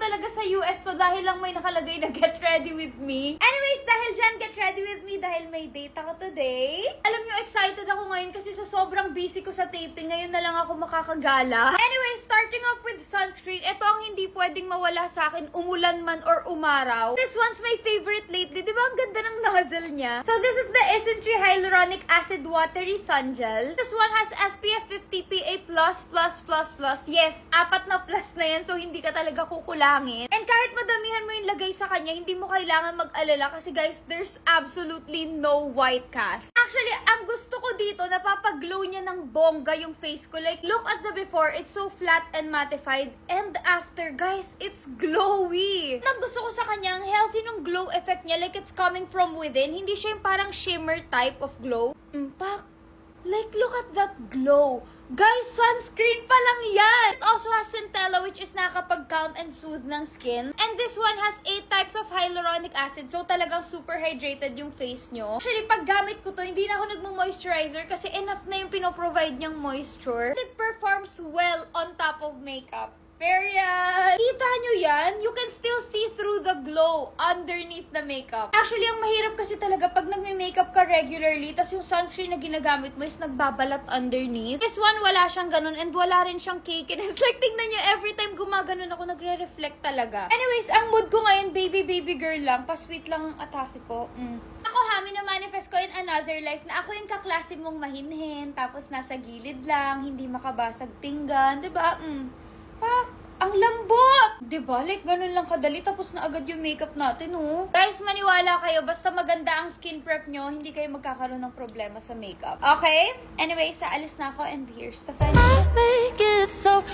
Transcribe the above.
talaga sa US to dahil lang may nakalagay na get ready with me. Anyways, dahil dyan, get ready with me dahil may date ako today. Alam nyo, excited ako ngayon kasi sa sobrang busy ko sa taping, ngayon na lang ako makakagala. Anyways, starting off with sunscreen, ito ang hindi pwedeng mawala sa akin, umulan man or umaraw. This one's my favorite lately. Di ba ang ganda ng nozzle niya? So this is the Essentree Hyaluronic Acid Watery Sun Gel. This one has SPF 50 PA++++. Yes, 4 na plus na yan, so hindi ka talaga kukulangin. And kahit madamihan mo yung lagay sa kanya, hindi mo kailangan mag-alala kasi guys, there's absolutely no white cast. Actually, ang gusto ko dito, napapaglow niya ng bongga yung face ko. Like, look at the before, it's so flat and mattified. And after, guys, it's glowy. Ang gusto ko sa kanya, ang healthy nung glow effect niya, like it's coming from within. Hindi siya yung parang shimmer type of glow. Like, look at that glow. Guys, sunscreen pa lang yan! It also has Centella, which is nakakapag-calm and soothe ng skin. And this one has 8 types of hyaluronic acid, so talagang super hydrated yung face nyo. Actually, pag gamit ko to, hindi na ako nagmo-moisturizer kasi enough na yung pinoprovide niyang moisture. It performs well on top of makeup. Period! Kita nyo yan? You can still see through the glow underneath the makeup. Actually, ang mahirap kasi talaga pag nagme-makeup ka regularly, tas yung sunscreen na ginagamit mo is nagbabalat underneath. This one, wala siyang ganun and wala rin siyang cakiness. Like, tingnan nyo, every time gumaganon ako, nagre-reflect talaga. Anyways, ang mood ko ngayon, baby girl lang. Pa-sweet lang ang atake ko. Ako ha, minamanifest ko in another life na ako yung kaklase mong mahinhin, tapos nasa gilid lang, hindi makabasag pinggan, diba? Pak, ang lambot! Diba? Like, ganun lang kadali, tapos na agad yung makeup natin, oh. Guys, maniwala kayo, basta maganda ang skin prep nyo, hindi kayo magkakaroon ng problema sa makeup. Okay? Anyway, sa alis na ako, and here's the final. Make it so